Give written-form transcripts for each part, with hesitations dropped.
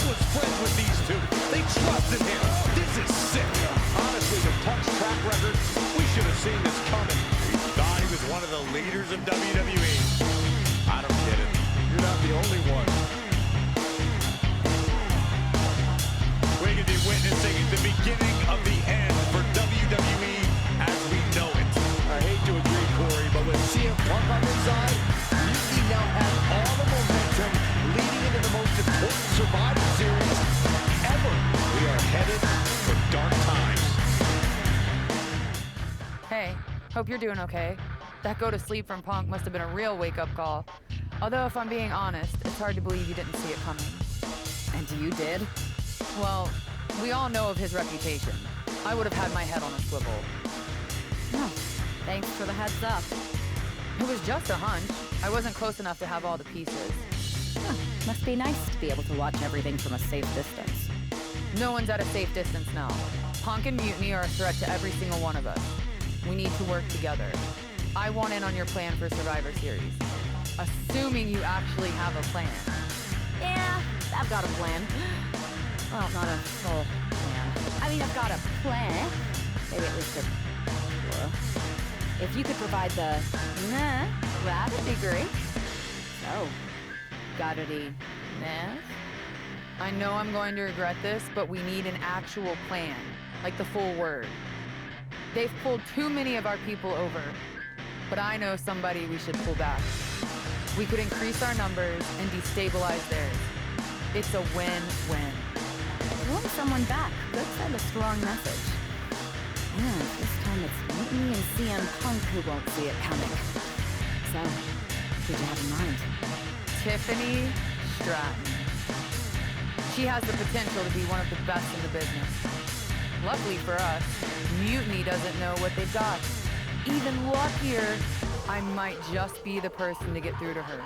was friends with these two. They trusted him. This is sick. Honestly, with Punk's track record, we should have seen this coming. He thought he was one of the leaders of WWE. I don't get it. You're not the only one. We could be witnessing the beginning of the end for WWE as we know it. I hate to agree, Corey, but with CM Punk on his side, Mutiny now has all the momentum leading into the most important Survivor Series ever. We are headed for dark times. Hey, hope you're doing okay. That go to sleep from Punk must have been a real wake-up call. Although, if I'm being honest, it's hard to believe you didn't see it coming. And you did? Well, we all know of his reputation. I would have had my head on a swivel. Oh, thanks for the heads up. It was just a hunch. I wasn't close enough to have all the pieces. Huh, must be nice to be able to watch everything from a safe distance. No one's at a safe distance now. Punk and Mutiny are a threat to every single one of us. We need to work together. I want in on your plan for Survivor Series. Assuming you actually have a plan. Yeah, I've got a plan. Well, not a full plan. I mean, I've got a plan. Maybe at least a... If you could provide the... Nah, that'd be great. So, got any... Nah? I know I'm going to regret this, but we need an actual plan. Like the full word. They've pulled too many of our people over. But I know somebody we should pull back. We could increase our numbers and destabilize theirs. It's a win-win. Pulling someone back could send a strong message. Yeah, this time it's Mutiny and CM Punk who won't see it coming. So, who do you have in mind? Tiffany Stratton. She has the potential to be one of the best in the business. Luckily for us, Mutiny doesn't know what they've got. Even luckier, I might just be the person to get through to her.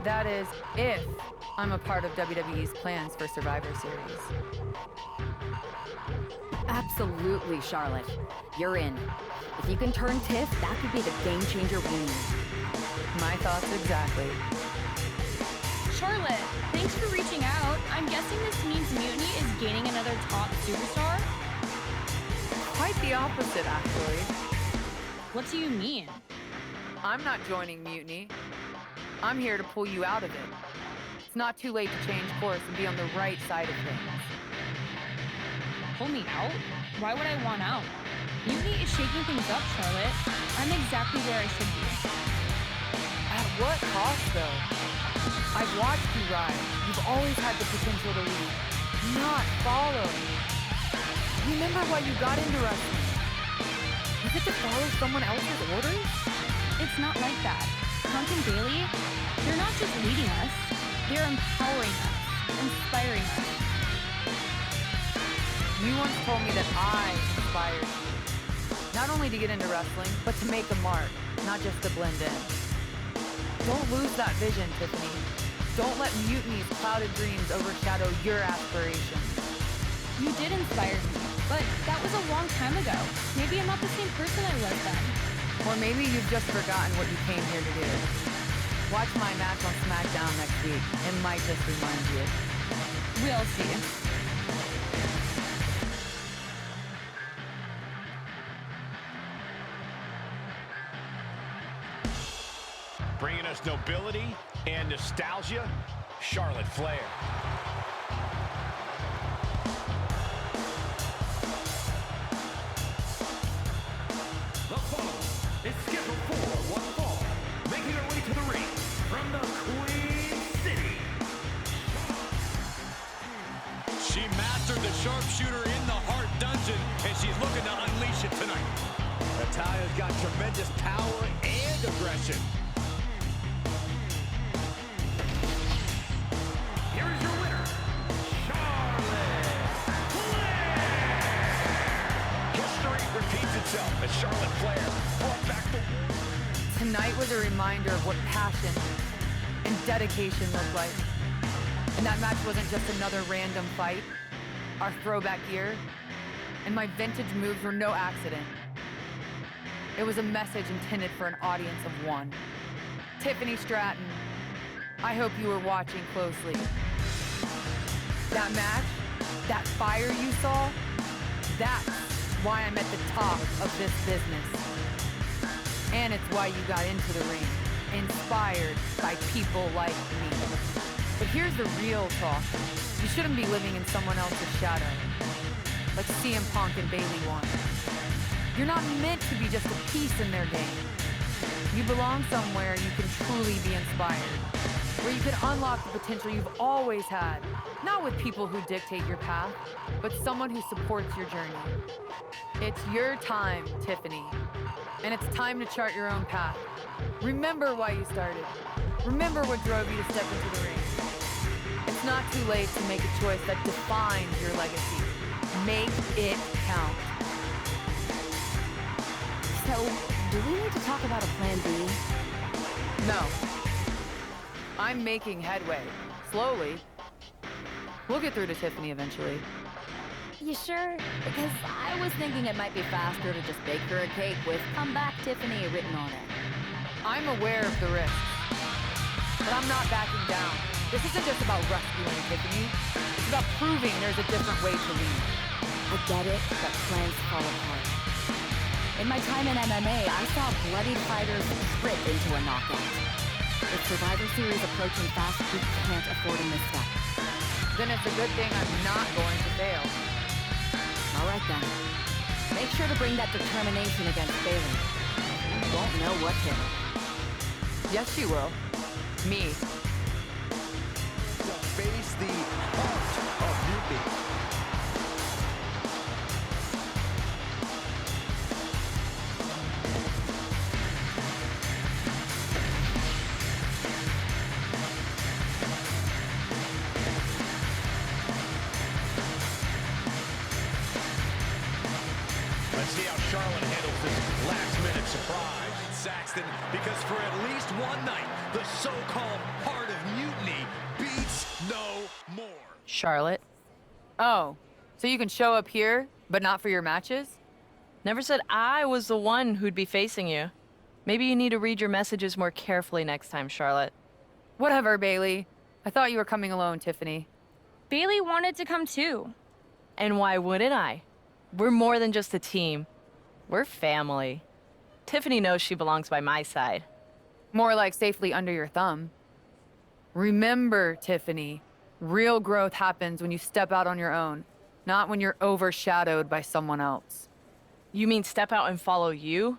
That is, if I'm a part of WWE's plans for Survivor Series. Absolutely, Charlotte. You're in. If you can turn Tiff, that could be the game changer we need. My thoughts exactly. Charlotte, thanks for reaching out. I'm guessing this means Mutiny is gaining another top superstar? Quite the opposite, actually. What do you mean? I'm not joining Mutiny. I'm here to pull you out of it. It's not too late to change course and be on the right side of things. Pull me out? Why would I want out? Mutiny is shaking things up, Charlotte. I'm exactly where I should be. At what cost, though? I've watched you rise. You've always had the potential to lead, not follow. Remember why you got into wrestling? Was it to follow someone else's orders? It's not like that. Punk and Bayley, they're not just leading us, they're empowering us, inspiring us. You once told me that I inspired you. Not only to get into wrestling, but to make a mark, not just to blend in. Don't lose that vision, Tiffany. Don't let Mutiny's clouded dreams overshadow your aspirations. You did inspire me, but that was a long time ago. Maybe I'm not the same person I was then. Or maybe you've just forgotten what you came here to do. Watch my match on SmackDown next week. It might just remind you. We'll see. Bringing us nobility and nostalgia, Charlotte Flair. The following is scheduled for one fall, making her way to the ring from the Queen City. She mastered the sharpshooter in the Heart Dungeon, and she's looking to unleash it tonight. Natalya's got tremendous power and aggression. Here is your winner, Charlotte Flair. History repeats itself as Charlotte Flair brought back the... Tonight was a reminder of what passion and dedication look like. And that match wasn't just another random fight. Our throwback gear and my vintage moves were no accident. It was a message intended for an audience of one. Tiffany Stratton, I hope you were watching closely. That match, that fire you saw, that's why I'm at the top of this business. And it's why you got into the ring, inspired by people like me. But here's the real talk. You shouldn't be living in someone else's shadow, like CM Punk and Bayley won. You're not meant to be just a piece in their game. You belong somewhere you can truly be inspired, where you can unlock the potential you've always had, not with people who dictate your path, but someone who supports your journey. It's your time, Tiffany, and it's time to chart your own path. Remember why you started. Remember what drove you to step into the ring. It's not too late to make a choice that defines your legacy. Make it count. So, do we need to talk about a plan B? No. I'm making headway. Slowly. We'll get through to Tiffany eventually. You sure? Because I was thinking it might be faster to just bake her a cake with "Come back, Tiffany" written on it. I'm aware of the risks, but I'm not backing down. This isn't just about rescuing Tiffany. It's about proving there's a different way to lead. I get it, but plans fall apart. In my time in MMA, I saw bloodied fighters trip into a knockout. With Survivor Series approaching fast, we can't afford a misstep. Then it's a good thing I'm not going to fail. All right then. Make sure to bring that determination against Bayley. You won't know what hit her. Yes, she will. Me. To face the heart of Mutiny. Let's see how Charlotte handles this last-minute surprise. Saxton, because for at least one night, the so-called heart of Mutiny beats no more. Charlotte. Oh, so you can show up here, but not for your matches? Never said I was the one who'd be facing you. Maybe you need to read your messages more carefully next time, Charlotte. Whatever, Bayley. I thought you were coming alone, Tiffany. Bayley wanted to come too. And why wouldn't I? We're more than just a team. We're family. Tiffany knows she belongs by my side. More like safely under your thumb. Remember, Tiffany, real growth happens when you step out on your own, not when you're overshadowed by someone else. You mean step out and follow you?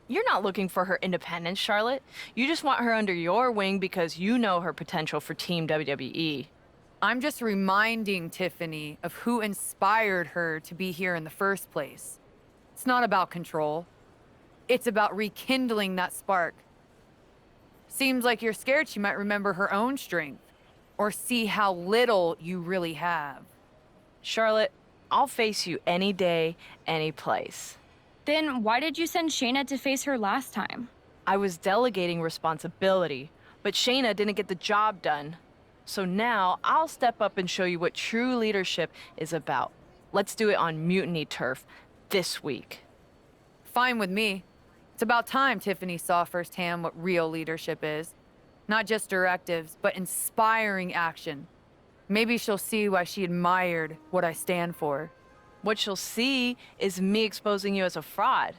You're not looking for her independence, Charlotte. You just want her under your wing because you know her potential for Team WWE. I'm just reminding Tiffany of who inspired her to be here in the first place. It's not about control. It's about rekindling that spark. Seems like you're scared she might remember her own strength or see how little you really have. Charlotte, I'll face you any day, any place. Then why did you send Shayna to face her last time? I was delegating responsibility, but Shayna didn't get the job done. So now I'll step up and show you what true leadership is about. Let's do it on Mutiny turf this week. Fine with me. It's about time Tiffany saw firsthand what real leadership is. Not just directives, but inspiring action. Maybe she'll see why she admired what I stand for. What she'll see is me exposing you as a fraud.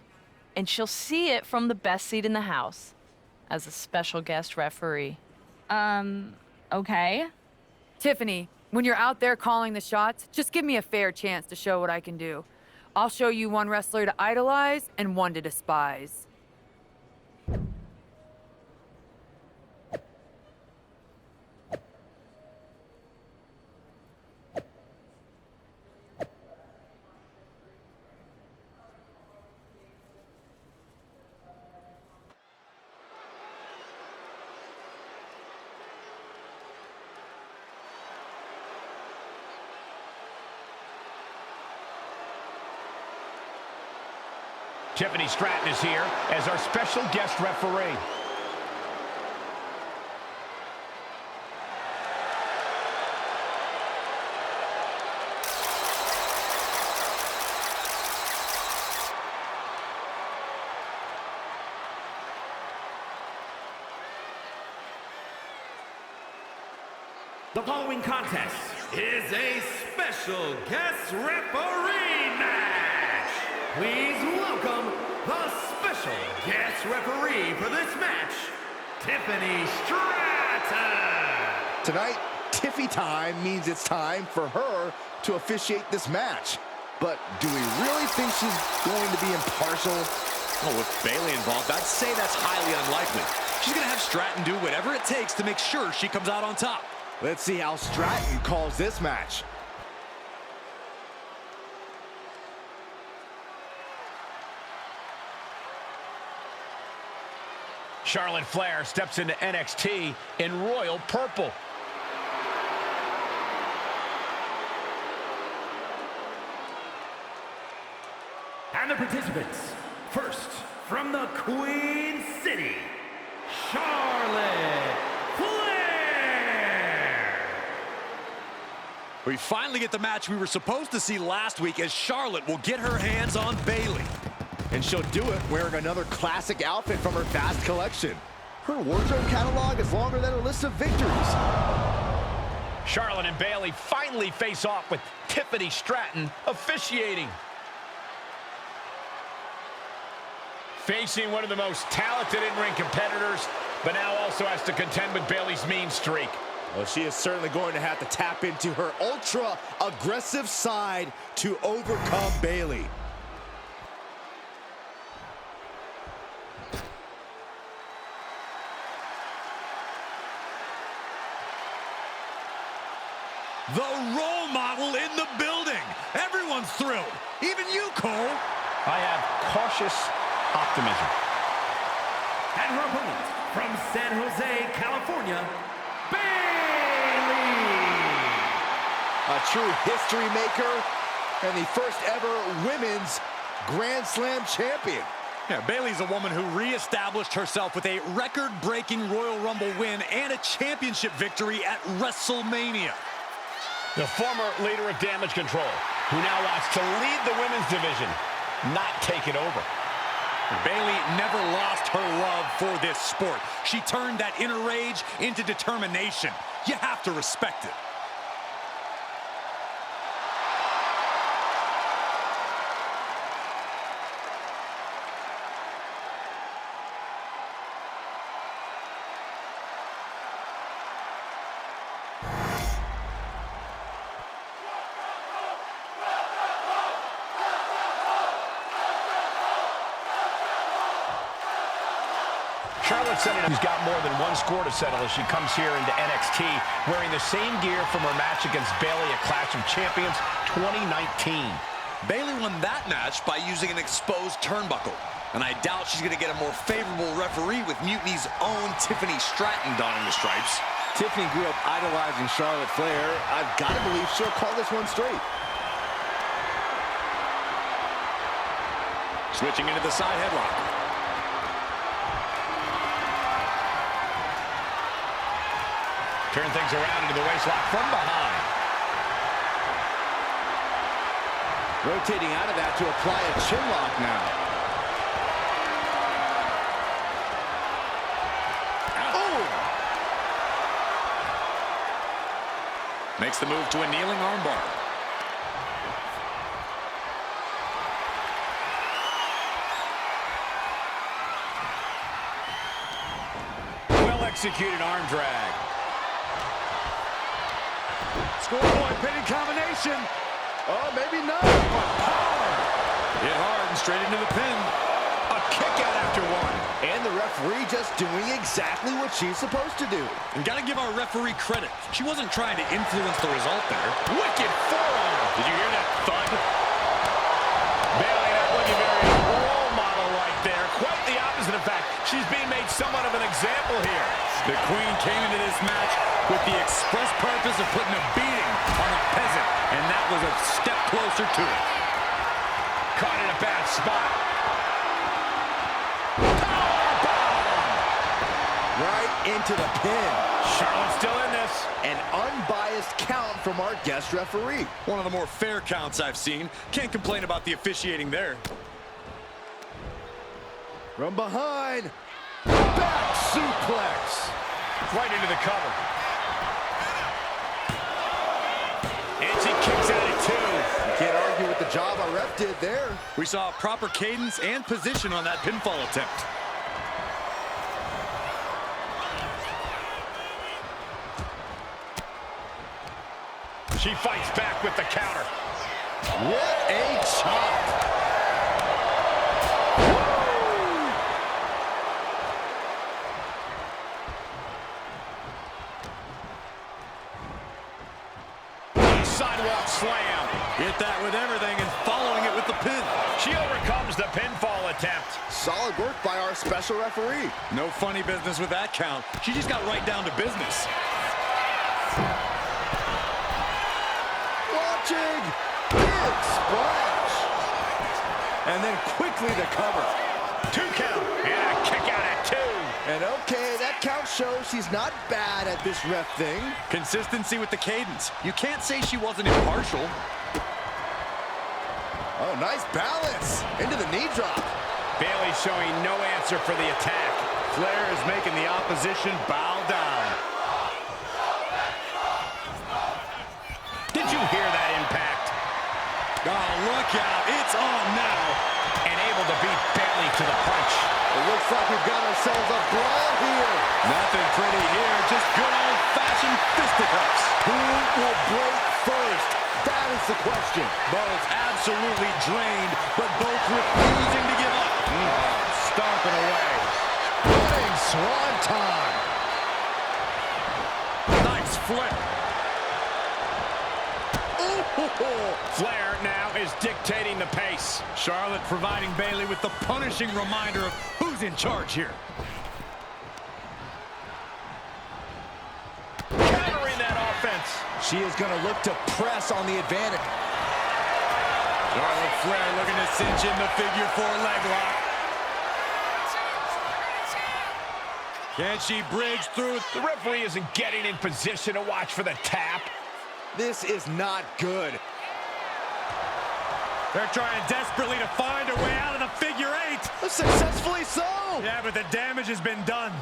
And she'll see it from the best seat in the house, as a special guest referee. Okay. Tiffany, when you're out there calling the shots, just give me a fair chance to show what I can do. I'll show you one wrestler to idolize and one to despise. Tiffany Stratton is here as our special guest referee. The following contest is a special guest referee match. Please welcome the special guest referee for this match, Tiffany Stratton. Tonight, Tiffy time means it's time for her to officiate this match. But do we really think she's going to be impartial? Oh, with Bayley involved, I'd say that's highly unlikely. She's going to have Stratton do whatever it takes to make sure she comes out on top. Let's see how Stratton calls this match. Charlotte Flair steps into NXT in royal purple. And the participants, first from the Queen City, Charlotte Flair. We finally get the match we were supposed to see last week, as Charlotte will get her hands on Bayley. And she'll do it wearing another classic outfit from her vast collection. Her wardrobe catalog is longer than her list of victories. Charlotte and Bayley finally face off with Tiffany Stratton officiating. Facing one of the most talented in-ring competitors, but now also has to contend with Bayley's mean streak. Well, she is certainly going to have to tap into her ultra-aggressive side to overcome Bayley. The role model in the building. Everyone's thrilled. Even you, Cole. I have cautious optimism. And her opponent from San Jose, California, Bayley. A true history maker and the first ever women's Grand Slam champion. Yeah, Bayley's a woman who reestablished herself with a record-breaking Royal Rumble win and a championship victory at WrestleMania. The former leader of Damage Control, who now wants to lead the women's division, not take it over. Bayley never lost her love for this sport. She turned that inner rage into determination. You have to respect it. Charlotte said it, who's got more than one score to settle as she comes here into NXT wearing the same gear from her match against Bayley at Clash of Champions 2019. Bayley won that match by using an exposed turnbuckle, and I doubt she's going to get a more favorable referee with Mutiny's own Tiffany Stratton donning the stripes. Tiffany grew up idolizing Charlotte Flair. I've got to believe she'll call this one straight. Switching into the side headlock. Turn things around into the waistlock from behind. Rotating out of that to apply a chin lock now. Oh! Makes the move to a kneeling armbar. Well-executed arm drag. Scoreboard pinning combination. Oh, maybe not. Power. Hit hard and straight into the pin. A kick out after one. And the referee just doing exactly what she's supposed to do. And gotta give our referee credit. She wasn't trying to influence the result there. Wicked forearm. Did you hear that thud? Bayley not looking very role model right there. Quite the opposite, in fact. She's being made somewhat of an example here. The Queen came into this match with the express purpose of putting a beating on a peasant, and that was a step closer to it. Caught in a bad spot. Right into the pin. Charlotte's still in this. An unbiased count from our guest referee. One of the more fair counts I've seen. Can't complain about the officiating there. From behind. Back suplex. Right into the cover. ref did there. We saw proper cadence and position on that pinfall attempt. She fights back with the counter. What a chop. Sidewalk slam. Hit that with everything and following it with the pin. She overcomes the pinfall attempt. Solid work by our special referee. No funny business with that count. She just got right down to business. Launching. Big splash. And then quickly the cover. 2 count. And a kick out at 2. And okay, that count shows she's not bad at this ref thing. Consistency with the cadence. You can't say she wasn't impartial. Oh, nice balance. Into the knee drop. Bayley showing no answer for the attack. Flair is making the opposition bow down. Did you hear that impact? Oh, look out. It's on now. And able to beat Bayley to the punch. It looks like we've got ourselves a brawl here. Nothing pretty here. Just good old-fashioned fisticuffs. Who will break first? That is the question. Both absolutely drained, but both refusing to give up. Stomping away. Running swanton. Nice flip. Flair now is dictating the pace. Charlotte providing Bayley with the punishing reminder of who's in charge here. Countering that offense. She is going to look to press on the advantage. Charlotte Flair looking to cinch in the figure 4 leg lock. Can she bridge through? The referee isn't getting in position to watch for the tap. This is not good. They're trying desperately to find a way out of the figure 8. Successfully so. Yeah, but the damage has been done.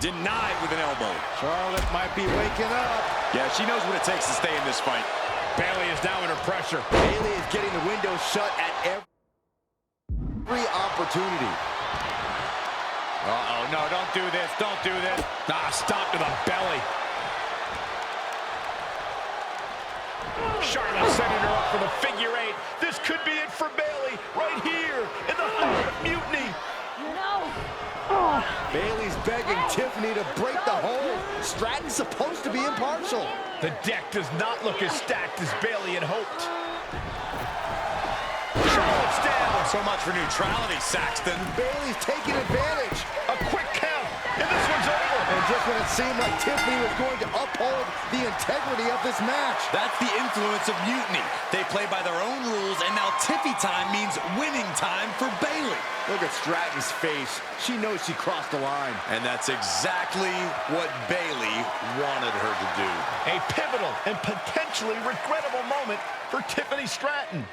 Denied with an elbow. Charlotte might be waking up. Yeah, she knows what it takes to stay in this fight. Bayley is now under pressure. Bayley is getting the window shut at every opportunity. Uh-oh, no, don't do this, don't do this. Stop to the belly. Charlotte setting her up for the figure 8. This could be it for Bayley, right here, in the heart of Mutiny. No. Bayley's begging Tiffany to break the hold. Stratton's supposed to be impartial. The deck does not look as stacked as Bayley had hoped. Charlotte's down. So much for neutrality, Saxton. Bayley's taking advantage. A quick count, and this one's over. And just when it seemed like Tiffany was going to uphold the integrity of this match. That's the influence of Mutiny. They play by their own rules, and now Tiffy time means winning time for Bayley. Look at Stratton's face. She knows she crossed the line. And that's exactly what Bayley wanted her to do. A pivotal and potentially regrettable moment for Tiffany Stratton.